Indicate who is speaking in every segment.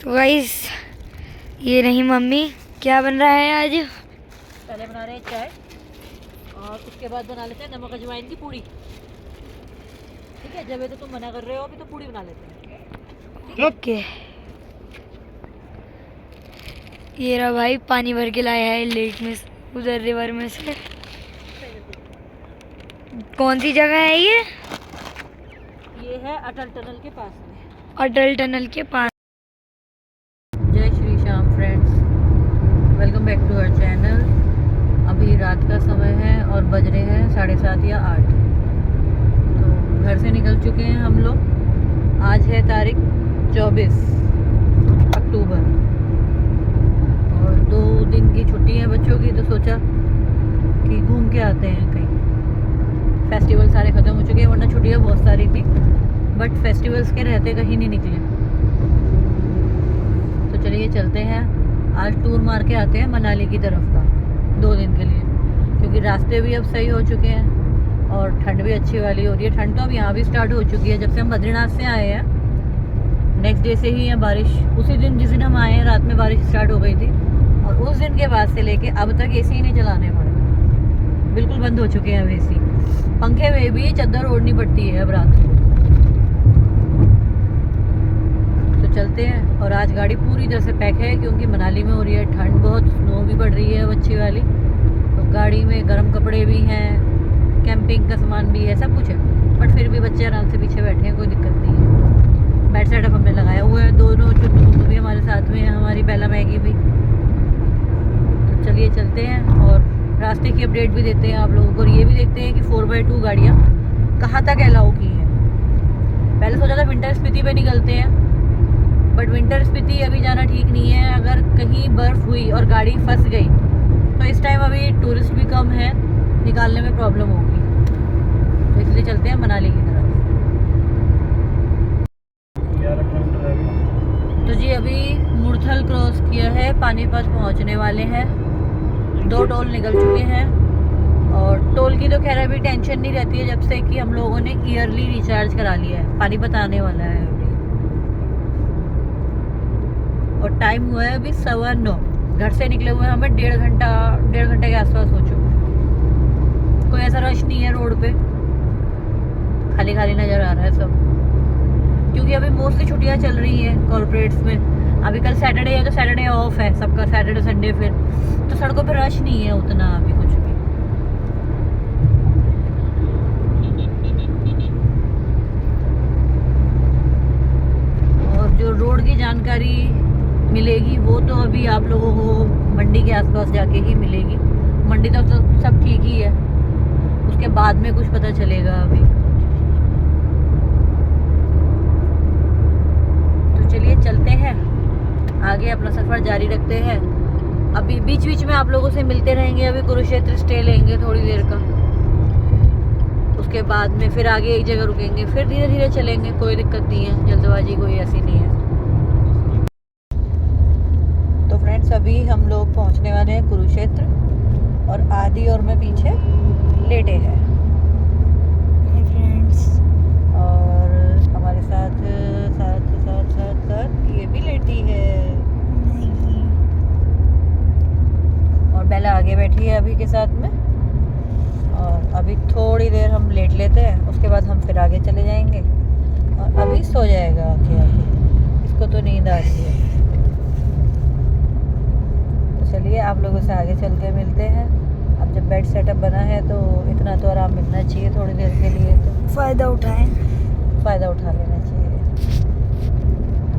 Speaker 1: तो गाइस ये रही मम्मी। क्या बन रहा है आज?
Speaker 2: पहले बना रहे हैं चाय और उसके बाद बना लेते हैं नमक अजवाइन की पूड़ी। ठीक है, जब ये तो तुम मना कर रहे हो अभी तो पूड़ी बना लेते हैं।
Speaker 1: ओके। ये रहा भाई, पानी भर के लाया है लेक में उधर रिवर में से। कौन सी जगह है ये?
Speaker 2: ये है अटल टनल के पास में।
Speaker 1: अटल टनल के पास।
Speaker 2: जय Shri Shyam friends, welcome back to our channel. अभी रात का समय है और बज रहे हैं 7:30 या 8। तो घर से निकल चुके हैं हम लोग। आज है तारीख 24 अक्टूबर और 2 दिन की छुट्टी है बच्चों की, तो सोचा कि घूम के आते हैं कहीं। फेस्टिवल सारे ख़त्म हो चुके हैं, वरना छुट्टियाँ बहुत सारी थी, बट फेस्टिवल्स के रहते कहीं नहीं निकले। तो चलिए चलते हैं, आज टूर मार के आते हैं मनाली की तरफ का 2 दिन के लिए, क्योंकि रास्ते भी अब सही हो चुके हैं और ठंड भी अच्छी वाली हो रही है। ठंड तो अब यहाँ भी स्टार्ट हो चुकी है, जब से हम बद्रीनाथ से आए हैं। नेक्स्ट डे से ही है बारिश। उसी दिन जिस दिन हम आए हैं रात में बारिश स्टार्ट हो गई थी और उस दिन के बाद से लेके अब तक एसी ही नहीं चलाने पड़े, बिल्कुल बंद हो चुके हैं अब एसी। पंखे में भी चादर ओढ़नी पड़ती है अब रात को। तो चलते हैं, और आज गाड़ी पूरी तरह से पैक है क्योंकि मनाली में हो रही है ठंड बहुत, स्नो भी बढ़ रही है अच्छी वाली। तो गाड़ी में गर्म कपड़े भी हैं, कैंपिंग का सामान भी है, सब कुछ है, बट फिर भी बच्चे आराम से पीछे बैठे हैं, कोई दिक्कत नहीं है। बेड सेटअप हमने लगाया हुआ है, दोनों चुन्नू भी हमारे साथ में है, हमारी बेला मैगी भी। तो चलिए चलते हैं और रास्ते की अपडेट भी देते हैं आप लोगों को, और ये भी देखते हैं कि 4x2 गाड़ियाँ कहाँ तक अलाउ की हैं। पहले सोचा था विंटर स्पीति पे निकलते हैं, बट विंटर स्पीति अभी जाना ठीक नहीं है। अगर कहीं बर्फ़ हुई और गाड़ी फंस गई तो इस टाइम अभी टूरिस्ट भी कम है, निकालने में प्रॉब्लम होगी। तो इसलिए चलते हैं मनाली की तरफ। तो जी अभी मुरथल क्रॉस किया है, पानीपत पहुंचने वाले हैं। 2 टोल निकल चुके हैं और टोल की तो खैर अभी टेंशन नहीं रहती है, जब से कि हम लोगों ने ईयरली रिचार्ज करा लिया है। पानीपत आने वाला है अभी, और टाइम हुआ है अभी 9:15। घर से निकले हुए हमें 1.5 घंटे के आसपास हो चुका है। कोई ऐसा रश नहीं है रोड पे, खाली खाली नज़र आ रहा है सब, क्योंकि अभी मोस्टली छुट्टियाँ चल रही हैं कॉर्पोरेट्स में। अभी कल सैटरडे है तो सैटरडे ऑफ है सबका, सैटरडे संडे, फिर तो सड़कों पे रश नहीं है उतना अभी कुछ भी। और जो रोड की जानकारी मिलेगी वो तो अभी आप लोगों को मंडी के आसपास जाके ही मिलेगी। मंडी तक तो सब ठीक ही है, उसके बाद में कुछ पता चलेगा अभी। तो चलिए चलते हैं आगे, अपना सफ़र जारी रखते हैं। अभी बीच बीच में आप लोगों से मिलते रहेंगे। अभी कुरुक्षेत्र स्टे लेंगे थोड़ी देर का, उसके बाद में फिर आगे एक जगह रुकेंगे, फिर धीरे धीरे चलेंगे, कोई दिक्कत नहीं है, जल्दबाजी कोई ऐसी नहीं है। तो फ्रेंड्स अभी हम लोग पहुंचने वाले हैं कुरुक्षेत्र, और आदि और मैं पीछे लेटे हैं फ्रेंड्स, और हमारे साथ साथ साथ साथ साथ ये भी लेटी है, और बेला आगे बैठी है अभी के साथ में। और अभी थोड़ी देर हम लेट लेते हैं, उसके बाद हम फिर आगे चले जाएंगे, और अभी सो जाएगा आके आके, इसको तो नींद आ रही है। तो चलिए आप लोगों से आगे चल के मिलते हैं। अब जब बेड सेटअप बना है तो इतना तो आराम मिलना चाहिए थोड़ी देर के लिए, तो फ़ायदा उठा लेना चाहिए।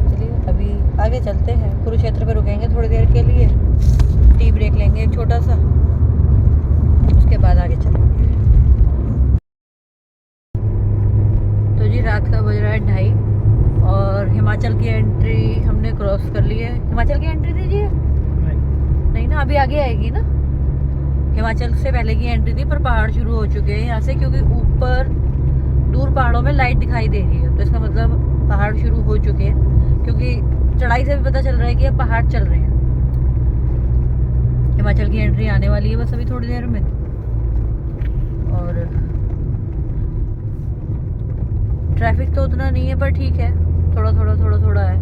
Speaker 2: चलिए अभी आगे चलते हैं, कुरुक्षेत्र पे रुकेंगे थोड़ी देर के लिए, टी ब्रेक लेंगे एक छोटा सा, उसके बाद आगे चलेंगे। तो जी रात का बज रहा है 2:30 और हिमाचल की एंट्री हमने क्रॉस कर ली है। हिमाचल की एंट्री दीजिए, नहीं ना, अभी आगे आएगी ना। हिमाचल से पहले की एंट्री थी, पर पहाड़ शुरू हो चुके हैं यहाँ से, क्योंकि ऊपर दूर पहाड़ों में लाइट दिखाई दे रही है, तो इसका मतलब पहाड़ शुरू हो चुके हैं, क्योंकि चढ़ाई से भी पता चल रहा है कि अब पहाड़ चल रहे हैं। हिमाचल की एंट्री आने वाली है बस अभी थोड़ी देर में, और ट्रैफिक तो उतना नहीं है, पर ठीक है, थोड़ा थोड़ा है।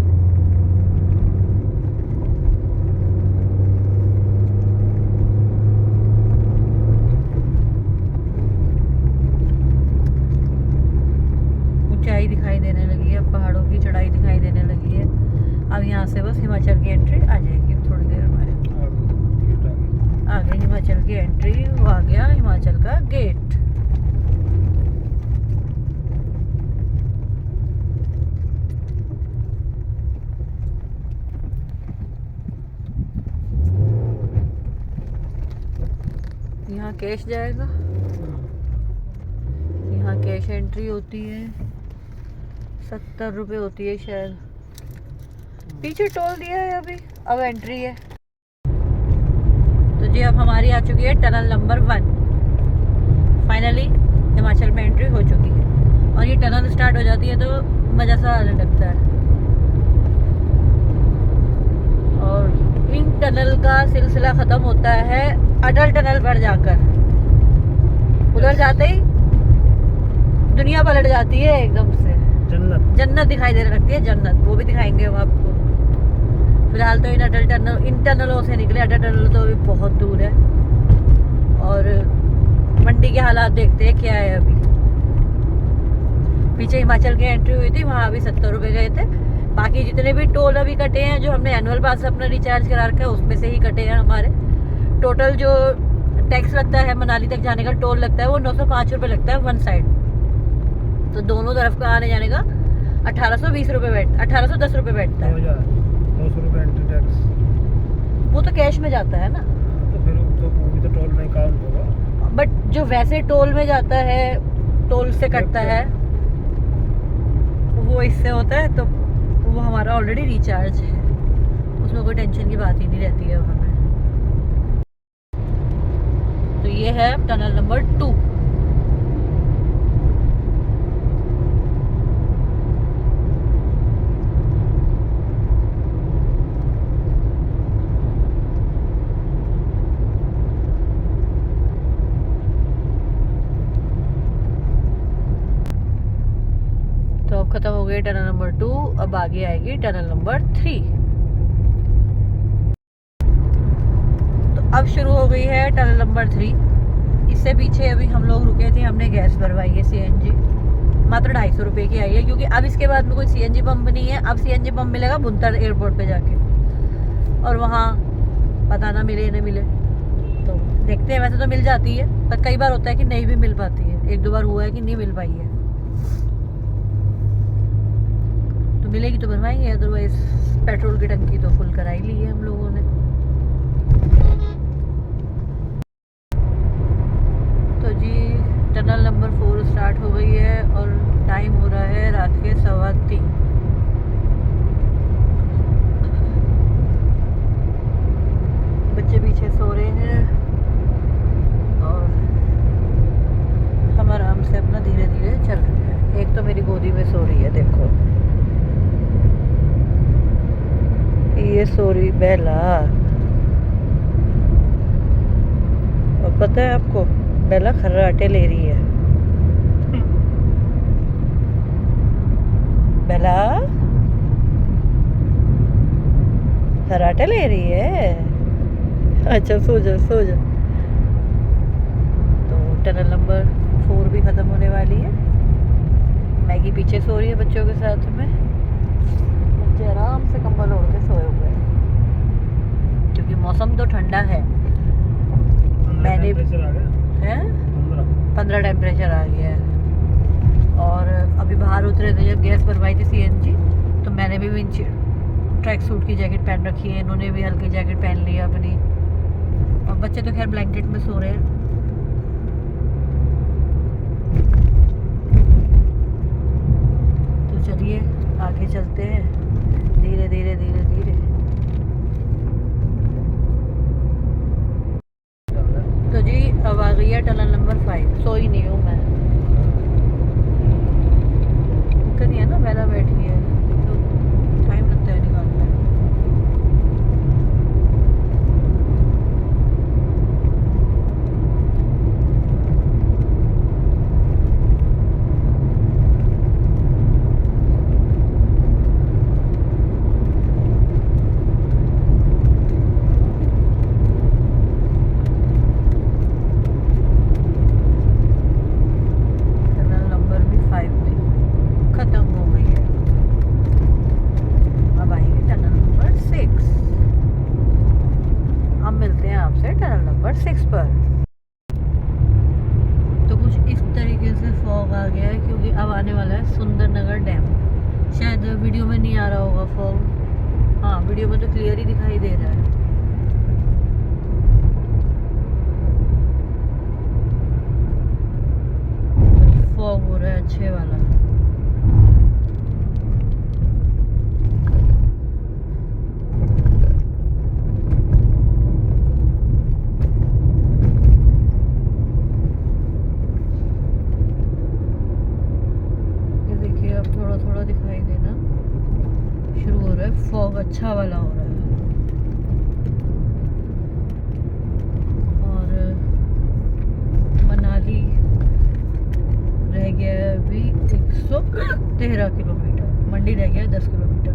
Speaker 2: चढ़ाई दिखाई देने लगी है। अब यहाँ से बस हिमाचल की एंट्री आ जाएगी थोड़ी देर में। आगे हिमाचल की एंट्री, वो आ गया हिमाचल का गेट। यहाँ कैश जाएगा, यहाँ कैश एंट्री होती है, 70 रुपये होती है शायद। पीछे टोल दिया है अभी, अब एंट्री है। तो जी अब हमारी आ चुकी है टनल नंबर 1। फाइनली हिमाचल में एंट्री हो चुकी है और ये टनल स्टार्ट हो जाती है तो मज़ा सा आने लगता है। और इन टनल का सिलसिला ख़त्म होता है अटल टनल पर जाकर। उधर जाते ही दुनिया पलट जाती है एकदम से, जन्नत दिखाई देने लगती है, जन्नत। वो भी दिखाएंगे हम आपको। फिलहाल तो इन टनलों से निकले। अटल टनल तो अभी बहुत दूर है। और मंडी के हालात देखते हैं क्या है अभी। पीछे हिमाचल की एंट्री हुई थी, वहाँ अभी 70 रुपये गए थे। बाकी जितने भी टोल अभी कटे हैं, जो हमने एनुअल पास अपना रिचार्ज करा रखा है, उसमें से ही कटे हैं हमारे। टोटल जो टैक्स लगता है मनाली तक जाने का, टोल लगता है, वो 905 रुपये लगता है वन साइड। तो दोनों तरफ का आने जाने का 1820 रुपये 1810 रुपये बैठता है।
Speaker 3: 200 रुपये एंट्री टैक्स।
Speaker 2: वो तो कैश में जाता है ना,
Speaker 3: तो फिर तो वो भी तो टोल नहीं काउंट होगा।
Speaker 2: बट जो वैसे टोल में जाता है, टोल से कटता है, वो इससे होता है। तो वो हमारा ऑलरेडी रिचार्ज है, उसमें कोई टेंशन की बात ही नहीं रहती है हमें। तो ये है टनल नंबर 2। तो अब खत्म हो गई टनल नंबर 2, अब आगे आएगी टनल नंबर 3। तो अब शुरू हो गई है टनल नंबर 3। इससे पीछे अभी हम लोग रुके थे, हमने गैस भरवाई है CNG, मात्र 250 रुपये की आई है। क्योंकि अब इसके बाद में कोई CNG पंप नहीं है। अब CNG पंप मिलेगा भुंतर एयरपोर्ट पे जाके, और वहाँ पता ना मिले न मिले तो देखते हैं। वैसे तो मिल जाती है, पर कई बार होता है कि नहीं भी मिल पाती है। 1-2 बार हुआ है कि नहीं मिल पाई है। तो मिलेगी तो भरवाएंगे, अदरवाइज पेट्रोल की टंकी तो फुल करा ही ली है हम लोगों ने। तो जी टनल नंबर 4 स्टार्ट हो गई है और टाइम हो रहा है रात के 3:15। बच्चे पीछे सो रहे हैं और हम आराम से अपना धीरे धीरे चल रहे हैं। एक तो मेरी गोदी में सो रही है, देखो ये सो रही बेला। और पता है आपको, बेला खर्राटे ले रही है। बेला खर्राटे ले रही है। अच्छा सो जा सो जा। तो टनल नंबर 4 भी ख़त्म होने वाली है। मैगी पीछे सो रही है बच्चों के साथ में। बच्चे आराम से कंबल ओढ़ के सोए हुए हैं क्योंकि मौसम तो ठंडा है। मैंने है 15 टेम्परेचर आ गया है। और अभी बाहर उतरे थे जब गैस भरवाई थी CNG, तो मैंने भी विंच ट्रैक सूट की जैकेट पहन रखी है। इन्होंने भी हल्की जैकेट पहन ली है अपनी। और बच्चे तो खैर ब्लैंकेट में सो रहे हैं। तो चलिए आगे चलते हैं धीरे धीरे धीरे धीरे। तो जी अब आ गई है टनल नंबर 5। सोई नहीं हूँ मैं, नहीं है ना, बेला बैठी है तो टाइम लगता है निकालने में। सुंदरनगर डैम। शायद वीडियो में नहीं आ रहा होगा फॉग, हाँ वीडियो में तो क्लियर ही दिखाई दे रहा है। फॉग हो रहा है अच्छे वाला। ये देखिए अब थोड़ा थोड़ा दिखाई देना शुरू हो रहा है, फॉग अच्छा वाला हो रहा है। और मनाली रह गया है अभी 113 किलोमीटर, मंडी रह गया है 10 किलोमीटर।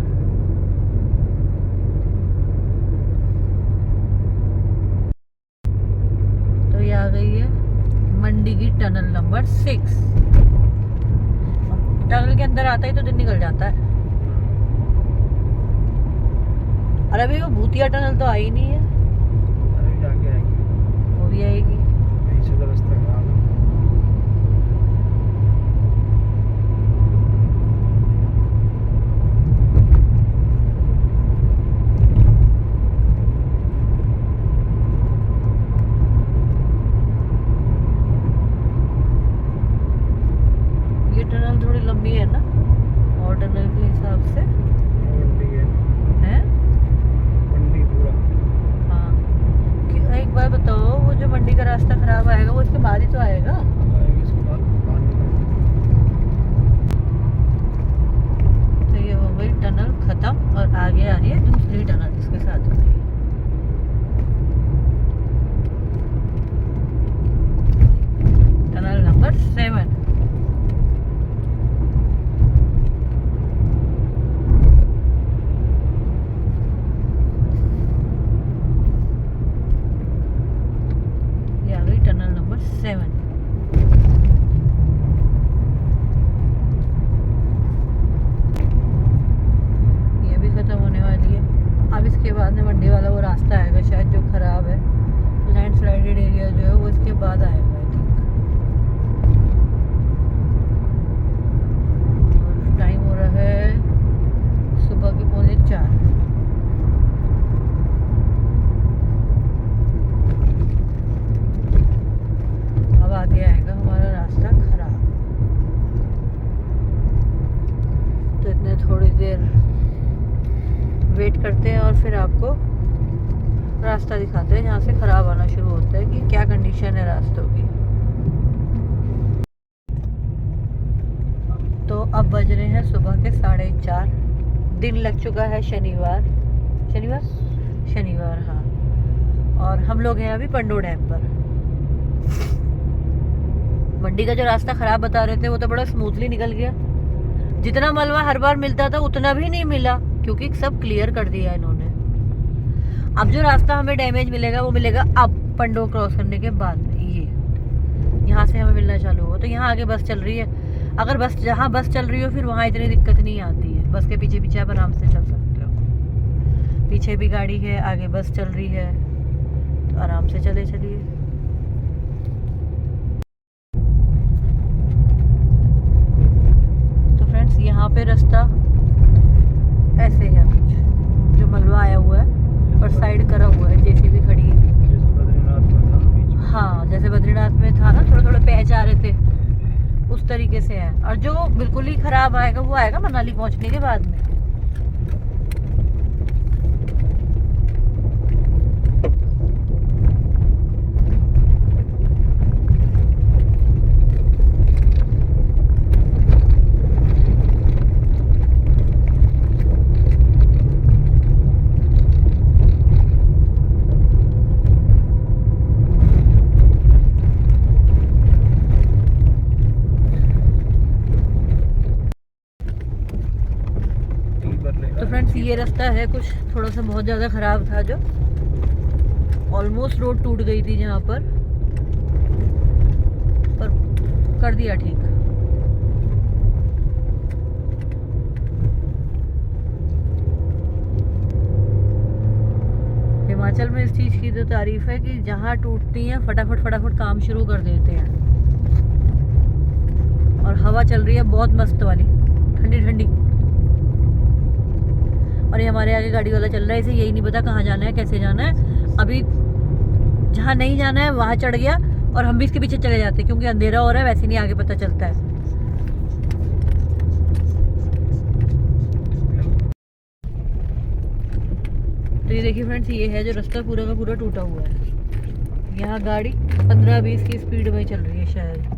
Speaker 2: तो ये आ गई है मंडी की टनल नंबर 6। टनल के अंदर आता ही तो दिन निकल जाता है। और अभी वो भूतिया टनल तो आई नहीं है,
Speaker 3: अरे जाके आएगी,
Speaker 2: वो भी आएगी।
Speaker 3: यहीं से तो रास्ता खराब है।
Speaker 2: ये टनल थोड़ी लंबी है ना, और टनल के हिसाब से
Speaker 3: मंडी है, मंडी पूरा।
Speaker 2: हाँ एक बार बताओ, वो जो मंडी का रास्ता खराब आएगा वो इसके बाद ही तो आएगा।
Speaker 3: आएगी इसके बाद
Speaker 2: तो ये हो गई टनल खत्म और आगे आ रही है दूसरी टनल इसके साथ में। Tunnel number 7। ये आ गई टनल नंबर 7। ये भी खत्म होने वाली है। अब इसके बाद में मंडी वाला वो रास्ता आएगा शायद जो खराब है, लैंडस्लाइडेड एरिया जो है वो इसके बाद आएगा आई थिंक। टाइम हो रहा है सुबह के 3:45। अब आगे आएगा हमारा रास्ता खराब। तो इतने थोड़ी देर वेट करते हैं और फिर आपको रास्ता दिखाते हैं जहाँ से खराब आना शुरू होता है कि क्या कंडीशन है रास्तों की। तो अब बज रहे हैं सुबह के 4:30। दिन लग चुका है शनिवार, शनिवार हाँ। और हम लोग हैं अभी पंडो डैम पर। मंडी का जो रास्ता खराब बता रहे थे वो तो बड़ा स्मूथली निकल गया। जितना मलबा हर बार मिलता था उतना भी नहीं मिला, क्योंकि सब क्लियर कर दिया इन्होंने। अब जो रास्ता हमें डैमेज मिलेगा वो मिलेगा अब पंडो क्रॉस करने के बाद में। ये यहाँ से हमें मिलना चालू होगा। तो यहाँ आगे बस चल रही है, अगर बस जहाँ बस चल रही हो फिर वहाँ इतनी दिक्कत नहीं आती है। बस के पीछे पीछे आप आराम से चल सकते हो। पीछे भी गाड़ी है, आगे बस चल रही है, तो आराम से चले चलिए। तो फ्रेंड्स यहाँ पे रास्ता ऐसे है कुछ, जो मलबा आया हुआ है और साइड करा हुआ है, जेसीबी खड़ी है।
Speaker 3: जैसे बद्रीनाथ में था बीच में।
Speaker 2: हाँ जैसे बद्रीनाथ में था ना, थोड़े थोड़े पैच आ रहे थे, उस तरीके से है। और जो बिल्कुल ही खराब आएगा वो आएगा मनाली पहुंचने के बाद में। तो फ्रेंड्स ये रास्ता है कुछ थोड़ा सा बहुत ज़्यादा ख़राब था, जो ऑलमोस्ट रोड टूट गई थी जहाँ पर कर दिया ठीक। हिमाचल में इस चीज़ की तो तारीफ है कि जहाँ टूटती हैं फटाफट फटाफट काम शुरू कर देते हैं। और हवा चल रही है बहुत मस्त वाली। ठंडी ठंडी। और ये हमारे आगे गाड़ी वाला चल रहा है, इसे यही नहीं पता कहाँ जाना है, कैसे जाना है। अभी जहाँ नहीं जाना है वहाँ चढ़ गया और हम भी इसके पीछे चले जाते हैं, क्योंकि अंधेरा हो रहा है, वैसे नहीं आगे पता चलता है। तो ये देखिए फ्रेंड्स, ये है जो रास्ता पूरा का पूरा टूटा हुआ है। यहाँ गाड़ी 15-20 की स्पीड में चल रही है शायद।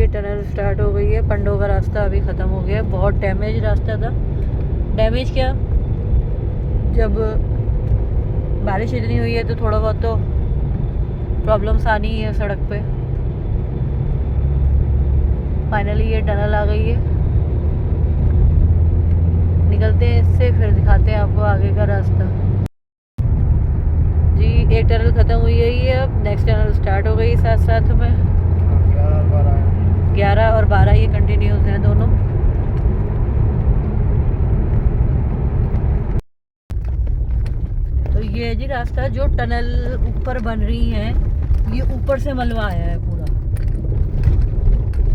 Speaker 2: टनल स्टार्ट हो गई है। पंडो का रास्ता अभी ख़त्म हो गया है। बहुत डैमेज रास्ता था। डैमेज क्या, जब बारिश इतनी हुई है तो थोड़ा बहुत तो प्रॉब्लम्स आनी ही है सड़क पे। फाइनली ये टनल आ गई है। निकलते हैं इससे, फिर दिखाते हैं आपको आगे का रास्ता। जी एक टनल ख़त्म हुई है ये, अब नेक्स्ट टनल स्टार्ट हो गई साथ साथ में। 11 और 12 ये कंटिन्यूस हैं दोनों। तो ये जी रास्ता, जो टनल ऊपर बन रही है ये ऊपर से मलबा आया है पूरा।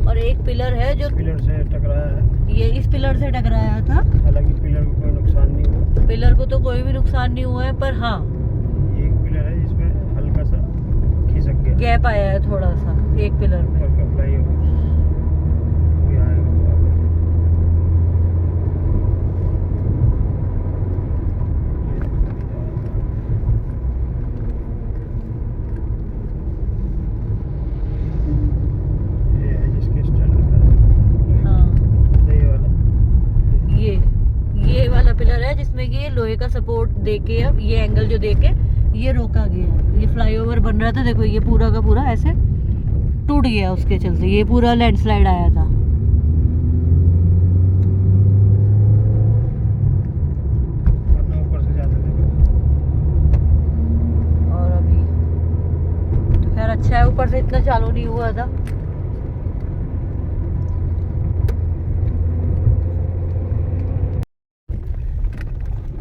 Speaker 2: और एक पिलर है जो
Speaker 3: पिलर से टकराया है।
Speaker 2: ये इस पिलर से टकराया था।
Speaker 3: हालांकि पिलर को कोई नुकसान नहीं हुआ।
Speaker 2: पिलर को तो कोई भी नुकसान नहीं हुआ है, पर हाँ
Speaker 3: एक पिलर है जिसमें हल्का सा खिसक गया,
Speaker 2: गैप आया है थोड़ा सा एक पिलर में।
Speaker 3: और कपड़ा ये जिसमें ये लोहे का सपोर्ट देके, अब ये एंगल जो देके ये रोका गया है। ये फ्लाईओवर बन रहा था, देखो ये पूरा का पूरा ऐसे टूट गया उसके चलते, ये पूरा लैंडस्लाइड आया था। ऊपर से जाते थे। और अभी तो खैर अच्छा है, ऊपर से इतना चालू नहीं हुआ था।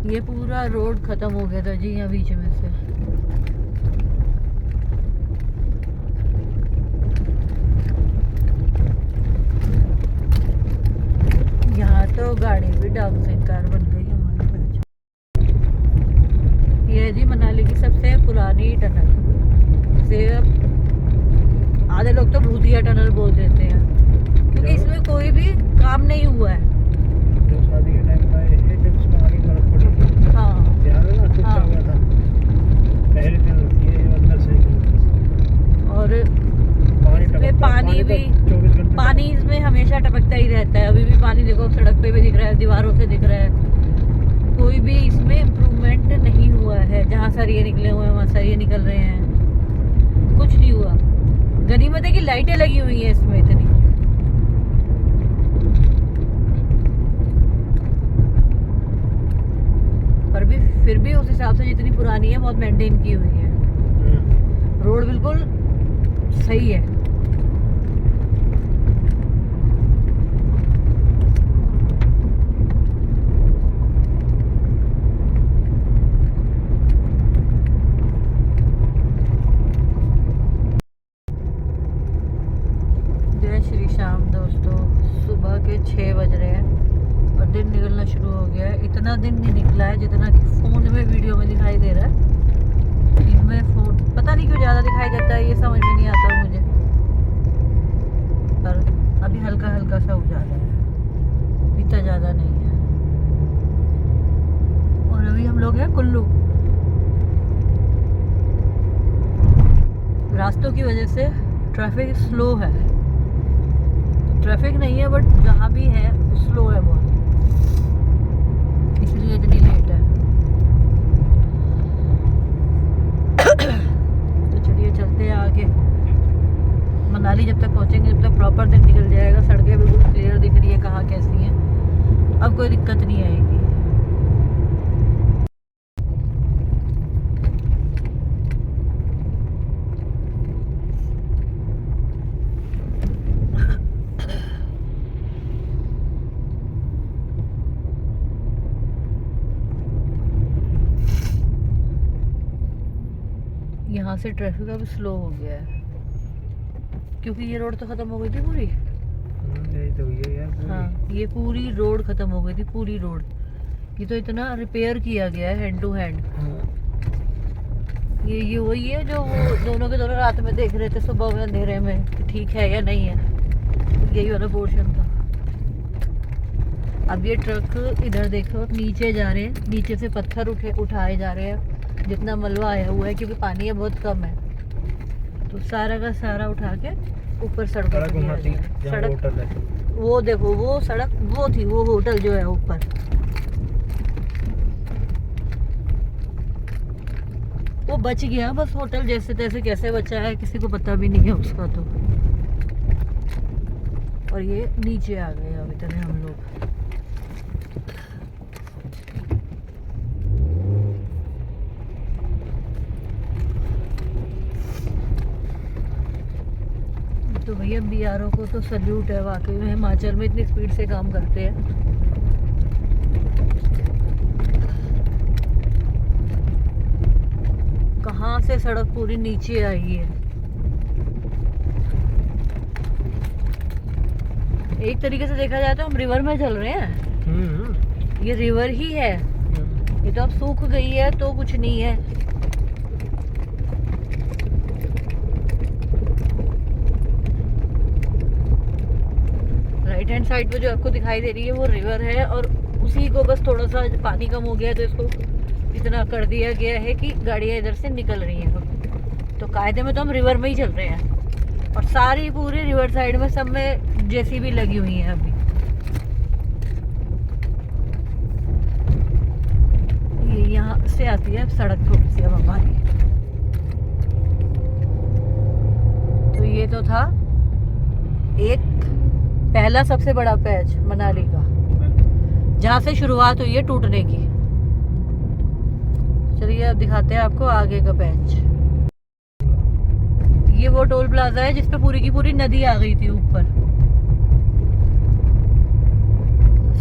Speaker 3: ये पूरा रोड खत्म हो गया था जी यहाँ बीच में से। यहाँ तो गाड़ी भी डांसिंग कार बन गई हमारे। ये जी मनाली की सबसे पुरानी टनल से, आधे लोग तो भूतिया टनल बोल देते हैं, क्योंकि इसमें कोई भी काम नहीं हुआ है। शादी के टाइम का जब इसमें आगे बर्फ पड़ी थी, हाँ याद है ना, टूटा हुआ था पहले दिन ये अंदर से। और इसमें पानी भी 24 घंटे पानी इसमें हमेशा टपकता ही रहता है। अभी भी पानी देखो, सड़क पे भी दिख रहा है, दीवारों से दिख रहा है। कोई भी इसमें इम्प्रूवमेंट नहीं हुआ है। जहाँ सरिये निकले हुए हैं वहाँ सरिये निकल रहे हैं, कुछ नहीं हुआ। गनीमत है कि लाइटें लगी हुई हैं इसमें इतनी। पर भी फिर भी उस हिसाब से जितनी पुरानी है बहुत मेंटेन की हुई है। रोड बिल्कुल सही है। जय श्री श्याम दोस्तों, सुबह के 6 बज रहे हैं और दिन निकलना शुरू हो गया है। इतना दिन नहीं निकला है जितना कि फ़ोन में वीडियो में दिखाई दे रहा है। इनमें फ़ोन पता नहीं क्यों ज़्यादा दिखाई देता है, ये समझ में नहीं आता मुझे। पर अभी हल्का हल्का सा उजाला है, इतना ज़्यादा नहीं है। और अभी हम लोग हैं कुल्लू। रास्तों की वजह से ट्रैफिक स्लो है। ट्रैफिक नहीं है बट जहाँ भी है स्लो है बहुत, इसलिए इतनी लेट है। यहाँ से ट्रैफिक अब स्लो हो गया है क्योंकि ये रोड तो खत्म हो गई थी पूरी।
Speaker 2: यही तो हुई है यार पूरी।
Speaker 3: हाँ, ये पूरी रोड खत्म हो गई थी, पूरी रोड। ये तो इतना रिपेयर किया गया है हैंड टू हैंड। ये वही है जो वो दोनों के दोनों रात में देख रहे थे सुबह में अंधेरे में कि ठीक है या नहीं है, यही वाला पोर्शन था। अब ये ट्रक इधर देखो नीचे जा रहे हैं, नीचे से पत्थर उठाए जा रहे हैं जितना मलबा आया हुआ है क्योंकि पानी है बहुत कम है, तो सारा का सारा उठा के ऊपर सड़क वो देखो वो सड़क वो थी, वो होटल जो है ऊपर, वो बच गया बस। होटल जैसे तैसे कैसे बचा है किसी को पता भी नहीं है उसका तो। और ये नीचे आ गए अब इतने हम लोग। तो भैया बीआरओ को तो सल्यूट है, वाकई में हिमाचल में इतनी स्पीड से काम करते हैं। कहाँ से सड़क पूरी नीचे आई है। एक तरीके से देखा जाए तो हम रिवर में चल रहे हैं। ये रिवर ही है, ये तो अब सूख गई है तो कुछ नहीं है। राइट हैंड साइड पे जो आपको दिखाई दे रही है वो रिवर है, और उसी को बस थोड़ा सा पानी कम हो गया तो इसको इतना कर दिया गया है कि गाड़ियाँ इधर से निकल रही हैं। तो कायदे में तो हम रिवर में ही चल रहे हैं, और सारी पूरी रिवर साइड में सब में जेसीबी लगी हुई है अभी। ये यहाँ से आती है सड़क थोड़ी सी अब हमारी। तो ये तो था एक पहला सबसे बड़ा पैच मनाली का, जहाँ से शुरुआत हुई है टूटने की। चलिए अब दिखाते हैं आपको आगे का पैच। ये वो टोल प्लाजा है जिसपे पूरी की पूरी नदी आ गई थी ऊपर।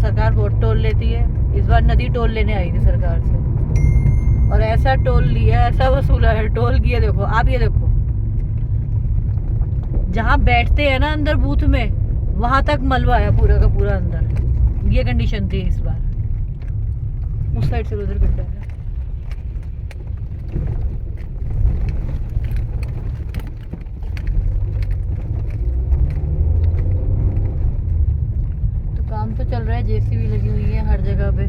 Speaker 3: सरकार बहुत टोल लेती है, इस बार नदी टोल लेने आई थी सरकार से, और ऐसा टोल लिया, ऐसा वसूला है टोल किया। देखो आप, ये देखो जहाँ बैठते हैं ना अंदर बूथ में, वहां तक मलबा आया पूरा का पूरा अंदर। ये कंडीशन थी इस बार। उस साइड से उधर गड्ढा है। तो काम तो चल रहा है, जेसीबी लगी हुई है हर जगह पे,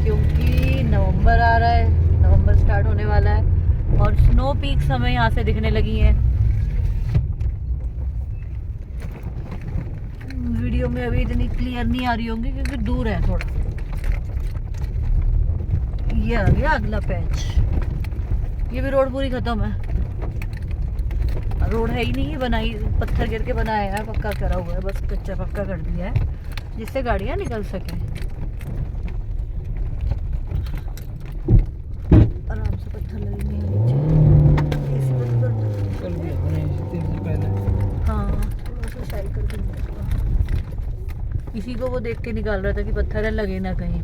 Speaker 3: क्योंकि नवंबर आ रहा है, नवंबर स्टार्ट होने वाला है, और स्नो पीक्स हमें यहाँ से दिखने लगी हैं। वीडियो में अभी इतनी क्लियर नहीं आ रही होंगी क्योंकि दूर है थोड़ा। ये आ गया अगला पैच। ये भी रोड पूरी खत्म है, रोड है ही नहीं, बनाई पत्थर गिर के बनाया है, पक्का करा हुआ है, बस कच्चा पक्का कर दिया है जिससे गाड़ियां निकल सकें आराम से। पत्थर लगेंगे नीचे, इसी हाँ थोड़ा सा साइड कर दूंगा। इसी को वो देख के निकाल रहा था कि पत्थर है, लगे ना कहीं।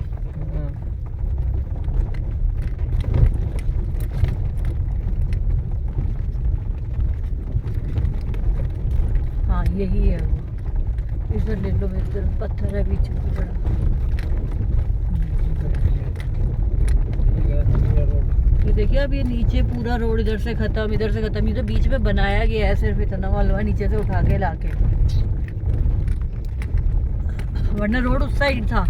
Speaker 3: हाँ यही है वो, इधर ले लो, इधर पत्थर है बीच में बड़ा। ये देखिए अब ये नीचे पूरा रोड इधर से खत्म, इधर से खत्म। ये तो बीच में बनाया गया है सिर्फ इतना मलबा नीचे से उठा के लाके, वरना रोड उस साइड था।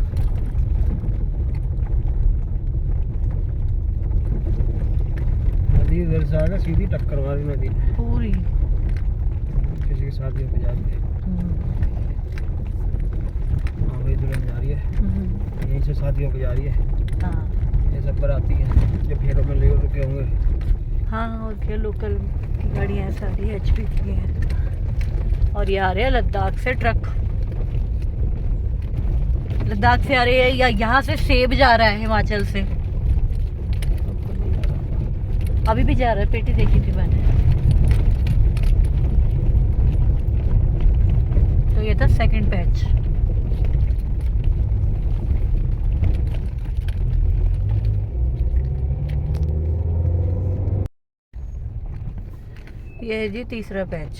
Speaker 2: नदी इधर से आगे सीधी टक्कर मारी नदी
Speaker 3: पूरी,
Speaker 2: किसी के साथ ये जा रही है। हाँ भाई दुल्हन जा रही है, यहीं से शादी होकर जा रही है।
Speaker 3: हाँ
Speaker 2: ये सब बराती है जो फेरों में ले रुके होंगे।
Speaker 3: हाँ, और क्या लोकल की गाड़ियाँ सारी HP की हैं। और ये आ रहे हैं लद्दाख से ट्रक, लद्दाख से आ रही है, या यहाँ से सेब जा रहा है हिमाचल से, अभी भी जा रहा है, पेटी देखी थी मैंने। तो ये था सेकंड पैच। ये है जी तीसरा पैच।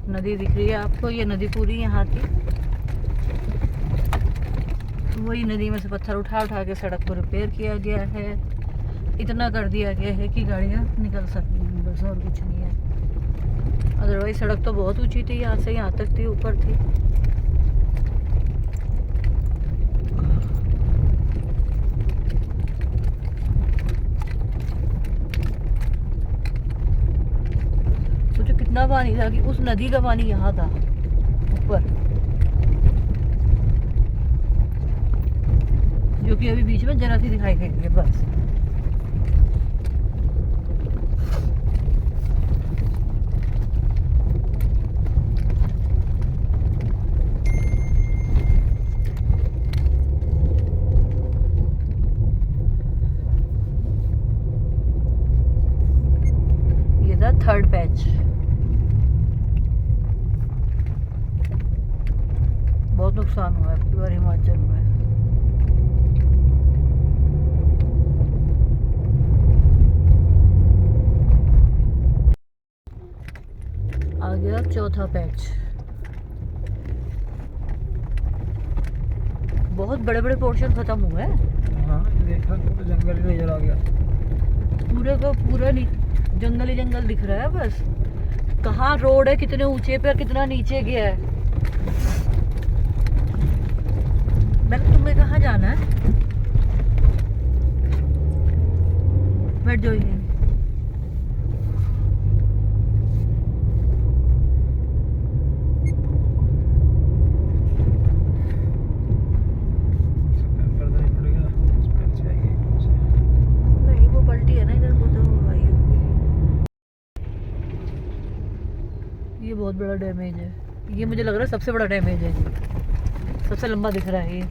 Speaker 3: नदी दिख रही है आपको, ये नदी पूरी यहाँ की। वही नदी में से पत्थर उठा उठा के सड़क को रिपेयर किया गया है। इतना कर दिया गया है कि गाड़ियाँ निकल सकती हैं, बस और कुछ नहीं है। अदरवाइज सड़क तो बहुत ऊंची थी, यहाँ से यहाँ तक थी, ऊपर थी। सोचो कितना पानी था कि उस नदी का पानी यहाँ था ऊपर, जो कि अभी बीच में जरा सी दिखाई गई है बस। ये था थर्ड पैच। बहुत नुकसान हुआ है अब की बार हिमाचल में। आ गया चौथा पैच। बहुत बड़े बड़े पोर्शन खत्म हुए हैं।
Speaker 4: हाँ देखा तो जंगल ही नजर आ गया।
Speaker 3: पूरे का पूरा जंगल ही जंगल दिख रहा है बस। कहाँ रोड है, कितने ऊंचे पे और कितना नीचे गया है। मैं तुम्हें कहाँ जाना है? बैठ जाओ यहीं।
Speaker 4: पेपर तो नहीं पड़ेगा, स्मेल से आएगी एकदम से।
Speaker 3: नहीं वो पलटी है ना इधर, वो तो आई होगी। ये बहुत बड़ा डैमेज है। ये मुझे लग रहा है सबसे बड़ा डैमेज है जी। सबसे लंबा दिख रहा है ये,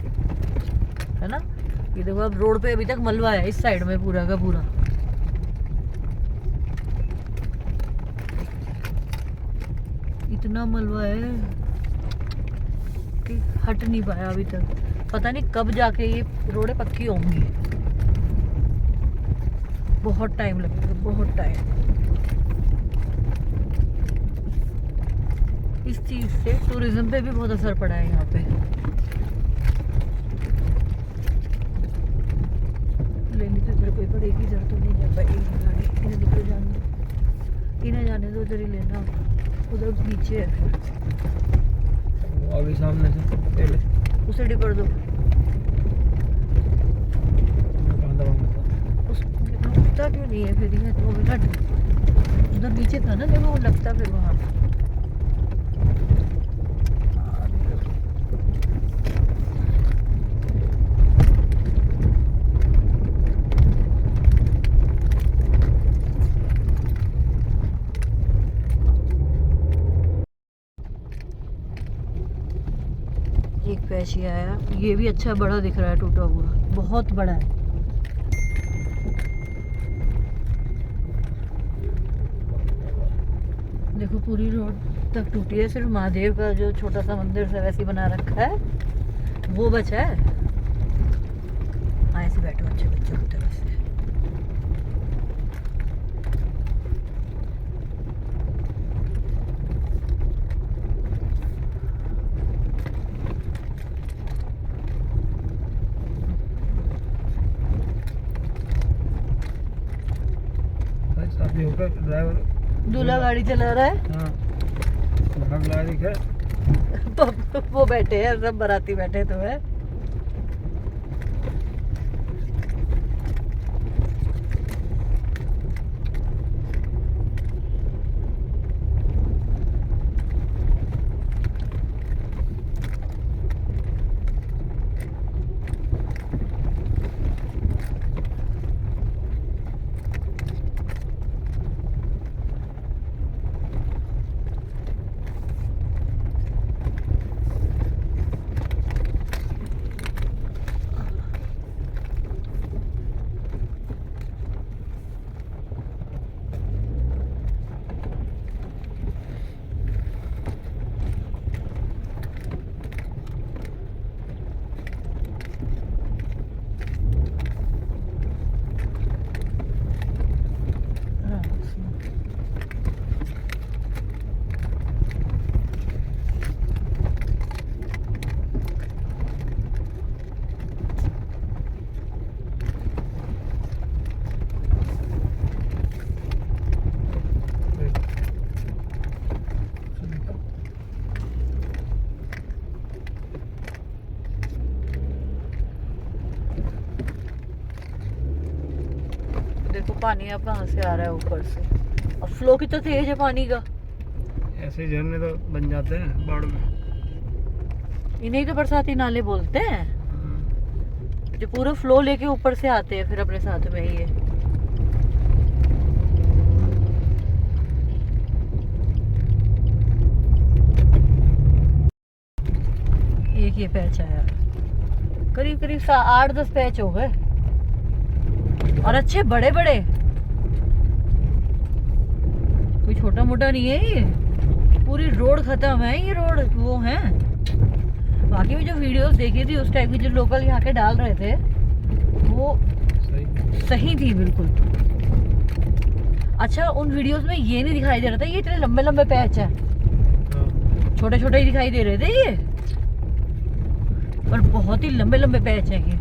Speaker 3: है ना। ये देखो अब रोड पे अभी तक मलबा है इस साइड में पूरा का पूरा। इतना मलबा है कि हट नहीं पाया अभी तक। पता नहीं कब जाके ये रोडें पक्की होंगी। बहुत टाइम लगेगा, बहुत टाइम। इस चीज से टूरिज्म पे भी बहुत असर पड़ा है यहाँ पे। लेनी तो इधर कोई पड़ेगी, इधर तो नहीं जा पाएगी गाड़ी। इन्हें निकल जाने दो, इन्हें जाने दो, उधर ही लेना। उधर नीचे है फिर,
Speaker 4: वो अभी सामने से पहले
Speaker 3: उसे डिपर दो।
Speaker 4: कहाँ दबा मत।
Speaker 3: उस लगता क्यों नहीं है फिर ये 2 मिनट। उधर नीचे था ना, देखो वो लगता फिर वहाँ। एक पैच ही आया, ये भी अच्छा बड़ा दिख रहा है, टूटा हुआ बहुत बड़ा है। देखो पूरी रोड तक टूटी है, सिर्फ महादेव का जो छोटा सा मंदिर सा वैसे बना रखा है वो बचा है। हाँ ऐसे बैठो अच्छे बच्चों की तरह से।
Speaker 4: शादी होकर ड्राइवर
Speaker 3: दूल्हा गाड़ी चला रहा है।
Speaker 4: हाँ भग ला दिख है।
Speaker 3: वो बैठे हैं, सब बाराती बैठे तो है। पानी अब कहाँ से आ रहा है ऊपर से, और फ्लो कितना तेज है पानी का।
Speaker 4: ऐसे झरने तो बन जाते हैं बाढ़ में।
Speaker 3: इन्हें तो बरसाती नाले बोलते हैं, जो पूरा फ्लो लेके ऊपर से आते हैं फिर अपने साथ में ही। एक ये पैच आया, करीब करीब 8-10 पैच हो गए, और अच्छे बड़े बड़े, कोई छोटा मोटा नहीं है ये। पूरी रोड खत्म है, ये रोड वो है। बाकी में जो वीडियोस देखी थी उस टाइप की जो लोकल यहाँ के डाल रहे थे वो सही थी बिल्कुल। अच्छा, उन वीडियोस में ये नहीं दिखाई दे रहा था ये इतने लंबे लंबे पैच है, छोटे छोटे ही दिखाई दे रहे थे ये, पर बहुत ही लंबे लंबे पैच हैं ये।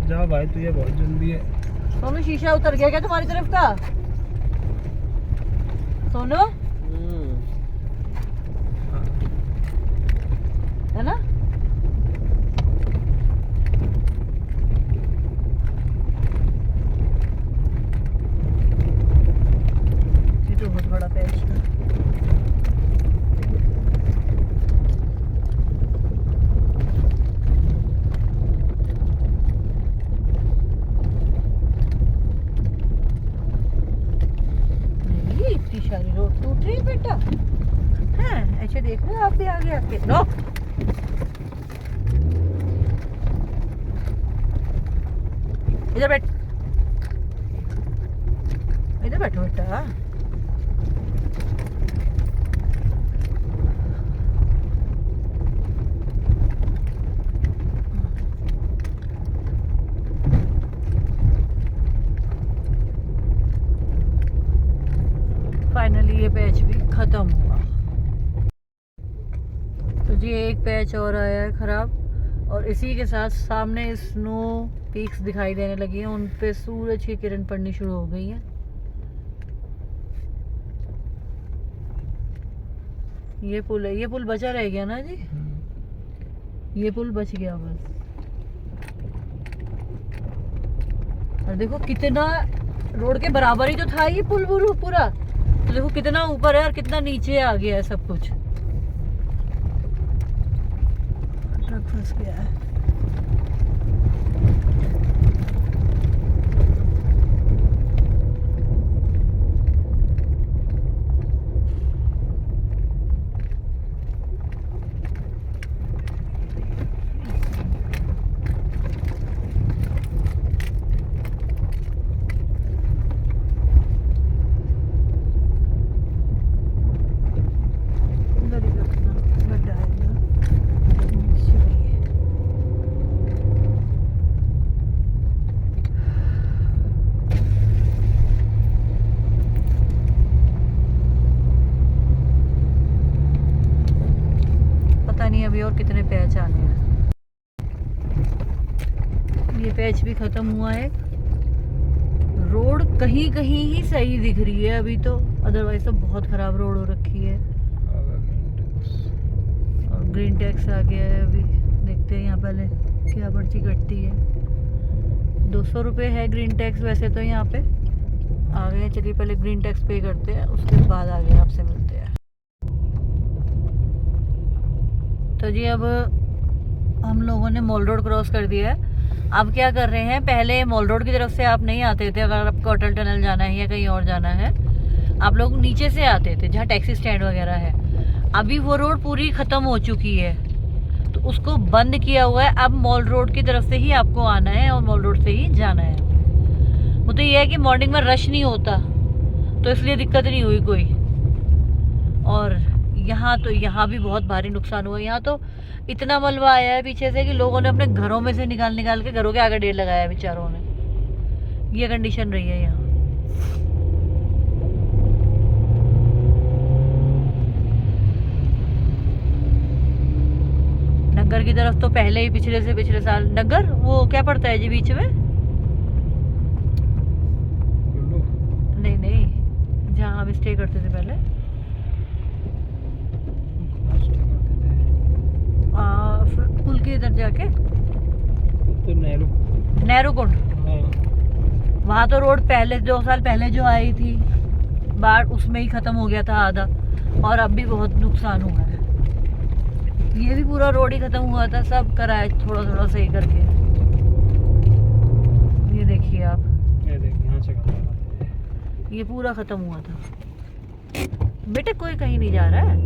Speaker 4: जा भाई, तू ये बहुत जल्दी है।
Speaker 3: सोनू शीशा उतर गया क्या तुम्हारी तरफ का? सोनू है ना? ये तो बहुत बड़ा पैच था। इतनी सारी रोड टूट रही है बेटा, हैं? ऐसे देख रहे हो आप भी आगे आके। नो, इधर बैठ, इधर बैठो बेटा। फाइनली ये पैच भी खत्म हुआ। तो जी एक पैच और आया है खराब, और इसी के साथ सामने स्नो पीक्स दिखाई देने लगी हैं, उन पे सूरज की किरण पड़नी शुरू हो गई है। ये पुल है, ये पुल बचा रह गया ना जी, ये पुल बच गया बस। और देखो कितना रोड के बराबर ही तो था ये पुल पूरा, तो देखो कितना ऊपर है और कितना नीचे आ गया है सब कुछ। ट्रक फंस गया है। अभी और कितने पैच आने हैं। ये पैच भी खत्म हुआ है। रोड कहीं कहीं ही सही दिख रही है अभी तो, अदरवाइज तो बहुत खराब रोड हो रखी है। और ग्रीन टैक्स आ गया है, अभी देखते हैं यहाँ पहले क्या पर्ची कटती है। 200 रुपये है ग्रीन टैक्स वैसे तो यहाँ पे। आ गए, चलिए पहले ग्रीन टैक्स पे करते हैं, उसके बाद आगे आपसे मिलते हैं। तो जी अब हम लोगों ने मॉल रोड क्रॉस कर दिया है। अब क्या कर रहे हैं, पहले मॉल रोड की तरफ से आप नहीं आते थे, अगर आपको अटल टनल जाना है या कहीं और जाना है, आप लोग नीचे से आते थे जहाँ टैक्सी स्टैंड वगैरह है। अभी वो रोड पूरी ख़त्म हो चुकी है, तो उसको बंद किया हुआ है। अब मॉल रोड की तरफ से ही आपको आना है और मॉल रोड से ही जाना है। वो तो ये है कि मॉर्निंग में रश नहीं होता, तो इसलिए दिक्कत नहीं हुई कोई। और यहाँ भी बहुत भारी नुकसान हुआ। यहाँ तो इतना मलबा आया है पीछे से कि लोगों ने अपने घरों में से निकाल के घरों के आगे ढेर लगाया है बेचारों ने। ये कंडीशन रही है यहाँ।
Speaker 2: नगर की तरफ तो पहले ही पिछले साल नगर वो क्या पड़ता है जी बीच में?
Speaker 4: कुल्लू।
Speaker 2: नहीं नहीं, जहाँ हम स्टे करते थे पहले, पुल के इधर जाके
Speaker 4: तो नेहरू।
Speaker 2: नेहरू कुंड,
Speaker 4: हाँ।
Speaker 2: वहाँ तो रोड पहले 2 साल पहले जो आई थी बाढ़ उसमें ही खत्म हो गया था आधा, और अब भी बहुत नुकसान हुआ है। ये भी पूरा रोड ही खत्म हुआ था, सब कराए थोड़ा थोड़ा सही करके। ये देखिए आप,
Speaker 4: ये देखिए यहाँ से खत्म होता है।
Speaker 2: ये पूरा खत्म हुआ था। बेटे कोई कहीं नहीं जा रहा है।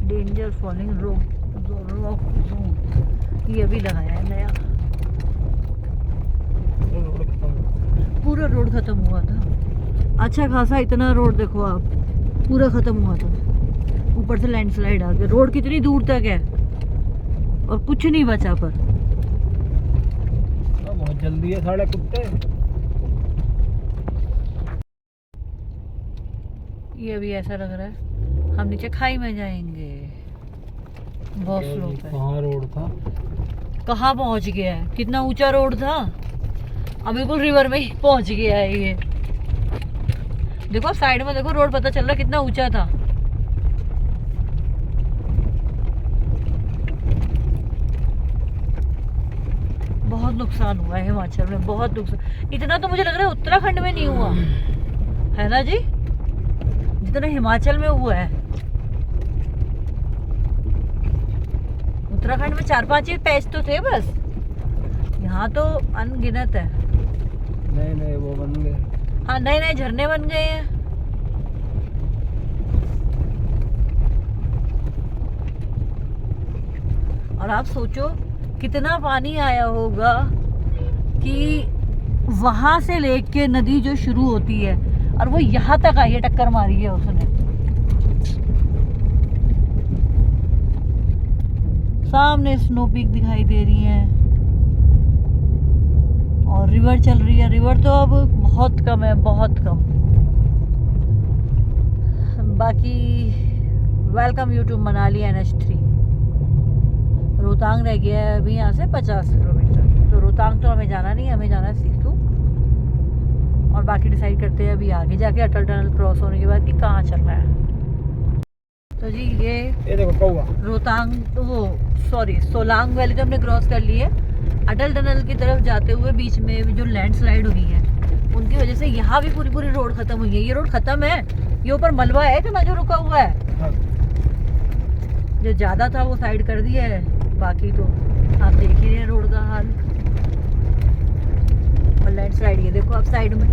Speaker 2: डेंजर फॉलिंग रॉक जोन, ये अभी लगाया है नया।
Speaker 4: वो रोड खत्म हो
Speaker 2: पूरा रोड खत्म हुआ था, अच्छा खासा इतना रोड देखो आप, पूरा खत्म हुआ था। ऊपर से लैंडस्लाइड आ गया, रोड कितनी दूर तक है और कुछ नहीं बचा पर।
Speaker 4: गया। बहुत जल्दी है साढ़े कुत्ते।
Speaker 2: ये अभी ऐसा लग रहा है हम नीचे खाई में जाएंगे। बहुत स्लो है।
Speaker 4: कहाँ रोड था?
Speaker 2: कहाँ पहुंच गया है? कितना ऊंचा रोड था, अब बिल्कुल रिवर में ही पहुंच गया है ये। देखो साइड में देखो, रोड पता चल रहा है कितना ऊंचा था। बहुत नुकसान हुआ है हिमाचल में, बहुत नुकसान। इतना तो मुझे लग रहा है उत्तराखंड में नहीं हुआ है ना जी, जितना हिमाचल में हुआ है। उत्तराखंड में 4-5 ही पैच तो थे बस, यहाँ तो अनगिनत है।
Speaker 4: नहीं नहीं वो बन गए।
Speaker 2: हाँ नए नए झरने बन गए हैं। और आप सोचो कितना पानी आया होगा कि वहां से लेके नदी जो शुरू होती है और वो यहाँ तक आई है, टक्कर मारी है उसने। सामने स्नो पीक दिखाई दे रही है और रिवर चल रही है। रिवर तो अब बहुत कम है, बहुत कम। बाकी welcome you to Manali NH3। Rohtang रह गया है अभी यहाँ से 50 किलोमीटर, तो रोहतांग तो हमें जाना नहीं, हमें जाना है सिसु। और बाकी डिसाइड करते हैं अभी आगे जाके अटल टनल क्रॉस होने के बाद कि कहाँ चलना है। तो जी ये
Speaker 4: देखो कौवा।
Speaker 2: रोहतांग वो सोलांग वैली तो हमने क्रॉस कर ली है। अटल टनल की तरफ जाते हुए बीच में जो लैंडस्लाइड हुई है उनकी वजह से यहाँ भी पूरी रोड खत्म हुई है। ये रोड खत्म है, ये ऊपर मलबा है इतना जो रुका हुआ है।
Speaker 4: हाँ।
Speaker 2: जो ज्यादा था वो साइड कर दिया है, बाकी तो आप देख ही रहे हैं रोड का हाल। और लैंडस्लाइड ये देखो आप साइड में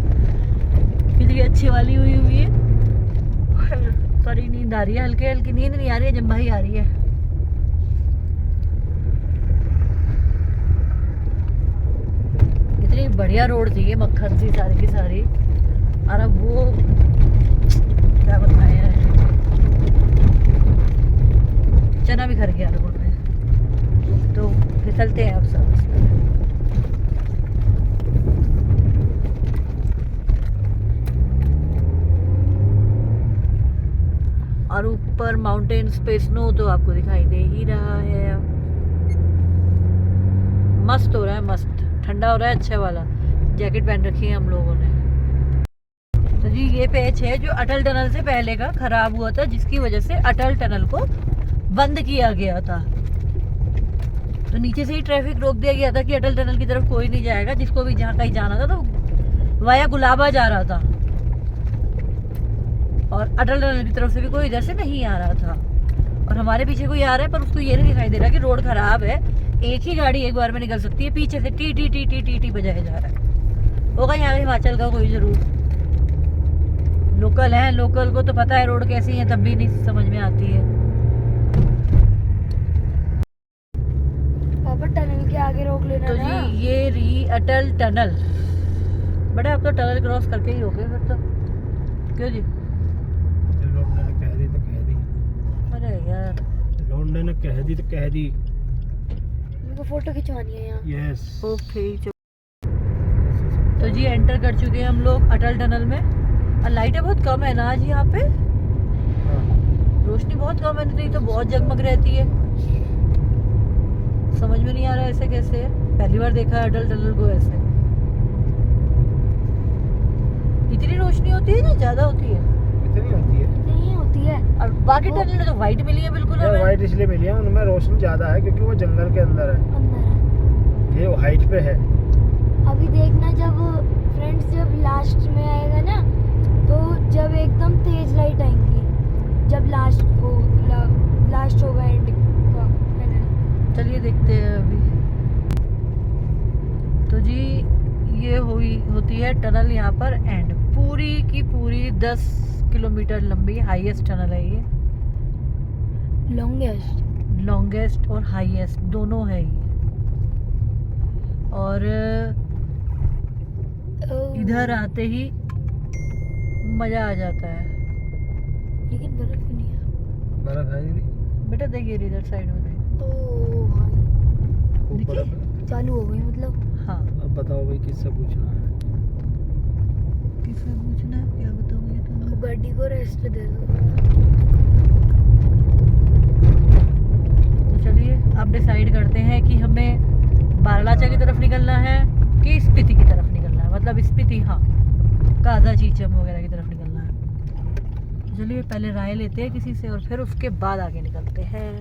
Speaker 2: कितनी अच्छी वाली हुई है। सॉरी नींद आ रही है, हल्की हल्की नींद नहीं आ रही है, जम्भाई आ रही है। इतनी बढ़िया रोड थी ये, मक्खन सी सारी की सारी, और अब वो क्या बताएं यार, चना भी घर गया रोड में। तो फिसलते हैं अब सब। और ऊपर माउंटेन्स पे स्नो तो आपको दिखाई दे ही रहा है। मस्त हो रहा है, मस्त ठंडा हो रहा है, अच्छा वाला। जैकेट पहन रखी है हम लोगों ने। तो जी ये पैच है जो अटल टनल से पहले का खराब हुआ था, जिसकी वजह से अटल टनल को बंद किया गया था। तो नीचे से ही ट्रैफिक रोक दिया गया था कि अटल टनल की तरफ कोई नहीं जाएगा। जिसको भी जहाँ कहीं जाना था तो वाया गुलाबा जा रहा था, और अटल टनल की तरफ से भी कोई इधर से नहीं आ रहा था। और हमारे पीछे कोई आ रहा है पर उसको ये नहीं दिखाई दे रहा कि रोड खराब है। एक ही गाड़ी एक बार में निकल सकती है, पीछे से T T T T T T बजाया जा रहा है। होगा यहाँ हिमाचल का कोई जरूर। लोकल है, लोकल को तो पता है रोड कैसी है, तब भी नहीं समझ में आती है।
Speaker 1: पापा टनल के आगे रोक लेना
Speaker 2: तो
Speaker 1: ना।
Speaker 2: जी ये रही अटल टनल। बड़ा आप तो टनल क्रॉस करके ही होगे फिर तो, क्यों जी?
Speaker 4: लौंडे ने कह दी तो कह दी।
Speaker 2: अरे यार
Speaker 4: लौंडे ने कह दी तो कह दी।
Speaker 1: मेरे को फोटो खिंचवानी है यहाँ।
Speaker 4: यस।
Speaker 2: ओके तो जी एंटर कर चुके हैं हम लोग अटल टनल में। और लाइटें बहुत कम है ना आज यहाँ पे।
Speaker 3: रोशनी बहुत कम है, नहीं तो बहुत जगमग रहती है। समझ में नहीं आ रहा ऐसे कैसे है, पहली बार देखा है अटल टनल को ऐसे। इतनी रोशनी होती है या ज्यादा होती है?
Speaker 4: इतनी होती है
Speaker 1: नहीं होती है।
Speaker 3: और बाकी टनल तो वाइट मिली है बिल्कुल
Speaker 4: यार,
Speaker 3: हमें।
Speaker 4: वाइट इसलिए मिली है, उनमें रोशनी ज्यादा है क्योंकि वो जंगल के अंदर है,
Speaker 1: अंदर है।
Speaker 4: ये हाइट पे है।
Speaker 1: अभी देखना जब फ्रेंड्स जब लास्ट में आएगा ना, तो जब एकदम तेज लाइट आएंगी, जब लास्ट होगा एंड का टनल।
Speaker 3: चलिए देखते हैं अभी। तो जी ये होती है टनल यहाँ पर एंड, पूरी की पूरी 10 किलोमीटर लंबी हाईएस्ट टनल है ये। लॉन्गेस्ट और हाईएस्ट दोनों है ये। और इधर आते ही मजा आ जाता है।
Speaker 1: लेकिन बर्फ भी नहीं है।
Speaker 4: बर्फ है ही नहीं,
Speaker 3: बेटा देखिए इधर साइड में देखिए।
Speaker 1: ओ भाई,
Speaker 4: खूब
Speaker 3: देखिए?
Speaker 4: बर्फ है।
Speaker 1: चालू हो गई मतलब।
Speaker 3: हाँ,
Speaker 4: अब बताओ भाई किससे पूछना है?
Speaker 3: किससे पूछना है, क्या बताओगे तुम?
Speaker 1: अब गाड़ी को रेस्ट दे दो।
Speaker 3: तो चलिए अब डिसाइड करते हैं कि हमें बारालाचा की तरफ निकलना है कि स्पीति की तरफ निकलना है, मतलब स्पीति, हाँ, काजा चीचम वगैरह की तरफ निकलना है। तो चलिए पहले राय लेते हैं किसी से और फिर उसके बाद आगे निकलते हैं।